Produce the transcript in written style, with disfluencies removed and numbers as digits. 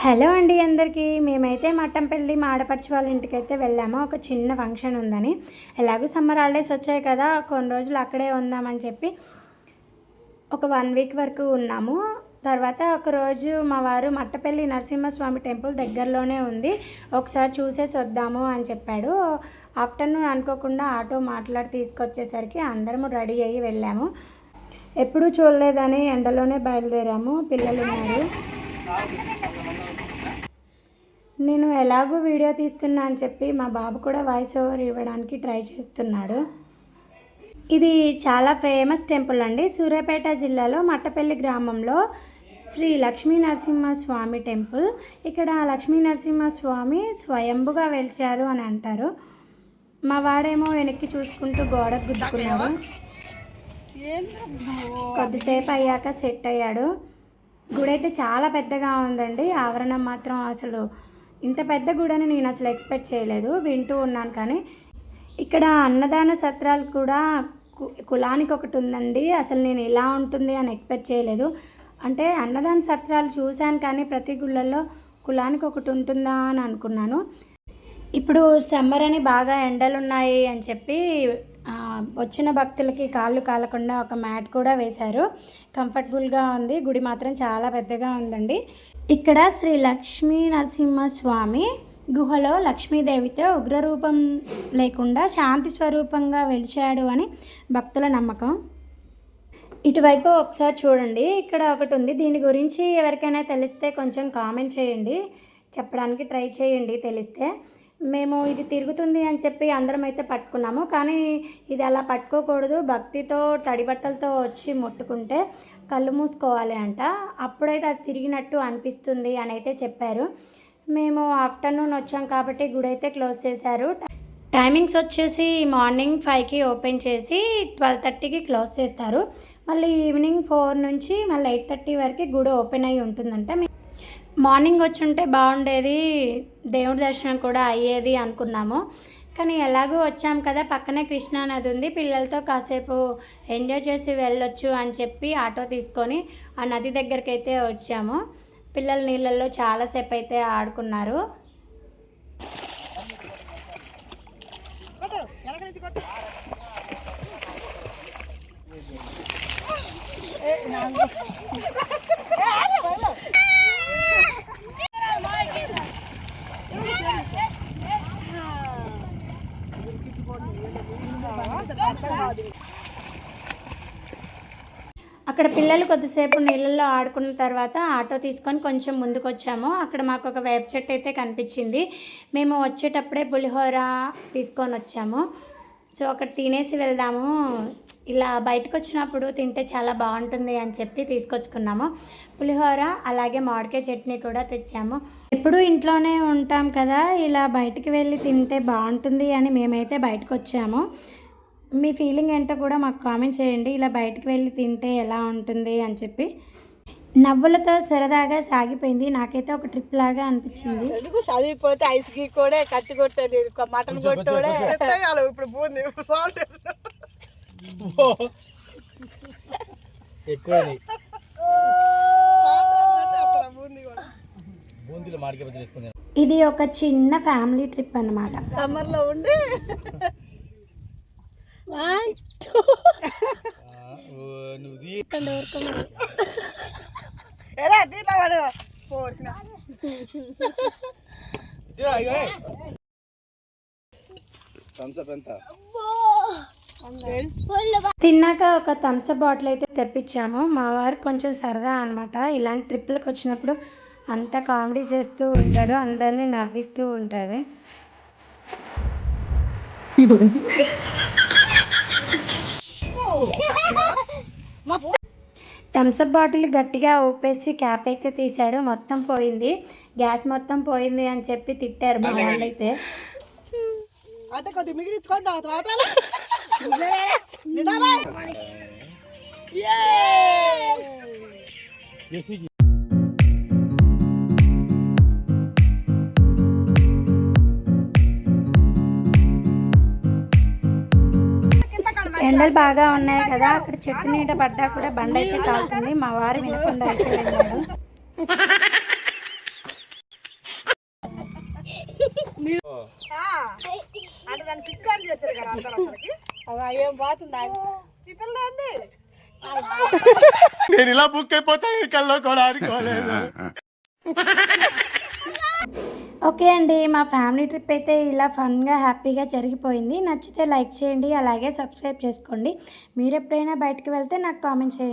Hello అండి అందరికీ. మేమైతే మట్టంపల్లి మా ఆడపడుచు వాళ్ళ ఇంటికైతే వెళ్ళాము. ఒక చిన్న ఫంక్షన్ ఉందని. ఎలాగో సమ్మర్ హాలిడేస్ వచ్చాయి కదా, కొన్ని రోజులు అక్కడే ఉందామని చెప్పి ఒక 1 వీక్ వరకు ఉన్నాము. తర్వాత ఒకరోజు మా వారు మట్టపల్లి నరసింహస్వామి టెంపుల్ దగ్గరలోనే ఉంది, ఒకసారి చూసేసి వద్దాము అని చెప్పాడు. ఆఫ్టర్నూన్ అనుకోకుండా ఆటో మాట్లాడి తీసుకొచ్చేసరికి అందరము రెడీ అయ్యి వెళ్ళాము. ఎప్పుడూ చూడలేదని ఎండలోనే బయలుదేరాము. పిల్లలు ఉన్నారు. నేను ఎలాగో వీడియో తీస్తున్నా అని చెప్పి మా బాబు కూడా వాయిస్ ఓవర్ ఇవ్వడానికి ట్రై చేస్తున్నాడు. ఇది చాలా ఫేమస్ టెంపుల్ అండి. సూర్యాపేట జిల్లాలో మట్టపల్లి గ్రామంలో శ్రీ లక్ష్మీ నరసింహస్వామి టెంపుల్. ఇక్కడ లక్ష్మీ నరసింహస్వామి స్వయంభుగా వెలిచారు అని అంటారు. మా వాడేమో వెనక్కి చూసుకుంటూ గోడకు గుద్దుకున్నాడు. కొద్దిసేపు అయ్యాక సెట్ అయ్యాడు. గుడి అయితే చాలా పెద్దగా ఉందండి. ఆవరణం మాత్రం అసలు ఇంత పెద్ద గుడని నేను అసలు ఎక్స్పెక్ట్ చేయలేదు. వింటూ ఉన్నాను కానీ ఇక్కడ అన్నదాన సత్రాలు కూడా కులానికి ఒకటి ఉందండి. అసలు నేను ఇలా ఉంటుంది అని ఎక్స్పెక్ట్ చేయలేదు. అంటే అన్నదాన సత్రాలు చూశాను కానీ ప్రతి గుళ్ళల్లో కులానికి ఒకటి ఉంటుందా అని అనుకున్నాను. ఇప్పుడు సమ్మర్ అని బాగా ఎండలు ఉన్నాయి అని చెప్పి వచ్చిన భక్తులకి కాళ్ళు కాలకుండా ఒక మ్యాట్ కూడా వేశారు. కంఫర్టబుల్గా ఉంది. గుడి మాత్రం చాలా పెద్దగా ఉందండి. ఇక్కడ శ్రీ లక్ష్మీ నరసింహస్వామి గుహలో లక్ష్మీదేవితో ఉగ్రరూపం లేకుండా శాంతి స్వరూపంగా వెలిచాడు అని భక్తుల నమ్మకం. ఇటువైపు ఒకసారి చూడండి, ఇక్కడ ఒకటి ఉంది. దీని గురించి ఎవరికైనా తెలిస్తే కొంచెం కామెంట్ చేయండి, చెప్పడానికి ట్రై చేయండి తెలిస్తే. మేము ఇది తిరుగుతుంది అని చెప్పి అందరం అయితే పట్టుకున్నాము, కానీ ఇది అలా పట్టుకోకూడదు. భక్తితో తడి బట్టలతో వచ్చి ముట్టుకుంటే కళ్ళు మూసుకోవాలి అంట, అప్పుడైతే అది తిరిగినట్టు అనిపిస్తుంది అని అయితే చెప్పారు. మేము ఆఫ్టర్నూన్ వచ్చాం కాబట్టి గుడి అయితే క్లోజ్ చేశారు. టైమింగ్స్ వచ్చేసి మార్నింగ్ 5కి ఓపెన్ చేసి 12:30కి క్లోజ్ చేస్తారు. మళ్ళీ ఈవినింగ్ 4 నుంచి మళ్ళీ 8:30 వరకు గుడి ఓపెన్ అయ్యి ఉంటుందంట. మార్నింగ్ వచ్చి ఉంటే బాగుండేది, దేవుడి దర్శనం కూడా అయ్యేది అనుకున్నాము. కానీ ఎలాగో వచ్చాం కదా, పక్కనే కృష్ణా నది ఉంది, పిల్లలతో కాసేపు ఎంజాయ్ చేసి వెళ్ళొచ్చు అని చెప్పి ఆటో తీసుకొని ఆ నది దగ్గరికి అయితే వచ్చాము. పిల్లలు నీళ్ళల్లో చాలాసేపు అయితే ఆడుకున్నారు. అక్కడ పిల్లలు కొద్దిసేపు నీళ్ళల్లో ఆడుకున్న తర్వాత ఆటో తీసుకొని కొంచెం ముందుకు వచ్చాము. అక్కడ మాకు ఒక వేప చెట్టు అయితే కనిపించింది. మేము వచ్చేటప్పుడే పులిహోర తీసుకొని వచ్చాము. సో అక్కడ తినేసి వెళ్దాము, ఇలా బయటకు వచ్చినప్పుడు తింటే చాలా బాగుంటుంది అని చెప్పి తీసుకొచ్చుకున్నాము. పులిహోర అలాగే మామిడికాయ చట్నీ కూడా తెచ్చాము. ఎప్పుడూ ఇంట్లోనే ఉంటాం కదా, ఇలా బయటికి వెళ్ళి తింటే బాగుంటుంది అని మేమైతే బయటకు వచ్చాము. మీ ఫీలింగ్ ఏంటో కూడా మాకు కామెంట్ చేయండి, ఇలా బయటికి వెళ్ళి తింటే ఎలా ఉంటుంది అని చెప్పి. నవ్వులతో సరదాగా సాగిపోయింది. నాకైతే ఒక ట్రిప్ లాగా అనిపించింది. చదివిపోతే ఐస్కి కూడా కత్తి కొట్టేది, మటన్ కొట్టోడే ఇప్పుడు బూంది ఇది ఒక చిన్న ఫ్యామిలీ ట్రిప్ అన్నమాట. సమ్మర్లో ఉండి తిన్నాక ఒక థమ్స్అప్ బాటిల్ అయితే తెప్పించాము. మా వారు కొంచెం సరదా అనమాట. ఇలాంటి ట్రిప్పులకు వచ్చినప్పుడు అంతా కామెడీ చేస్తూ ఉంటాడు, అందరినీ నవ్విస్తూ ఉంటాడు. థమ్స్అప్ బాటిల్ గట్టిగా ఊపేసి క్యాప్ అయితే తీశాడు. మొత్తం పోయింది, గ్యాస్ మొత్తం పోయింది అని చెప్పి తిట్టారు మా వాళ్ళైతే. ఎండలు బాగా ఉన్నాయి కదా, అక్కడ చెట్టు నీడ పడ్డా కూడా బండ అయితే కాలుతుంది. మా వారు వినకుండా అయితే వెళ్ళాడు. అంటే దాన్ని పిచ్చిదాన్ని చేస్తారు కదా అందరూ అసలుకి ఏం బాగుంది ఈ పిల్ల ఏంది నేను ఇలా బుక్ అయిపోతాను కల్లో కూడా అనుకోలేదు. ఓకే అండి, మా ఫ్యామిలీ ట్రిప్ అయితే ఇలా ఫన్గా హ్యాపీగా జరిగిపోయింది. నచ్చితే లైక్ చేయండి, అలాగే సబ్స్క్రైబ్ చేసుకోండి. మీరు ఎప్పుడైనా బయటకు వెళ్తే నాకు కామెంట్ చేయండి.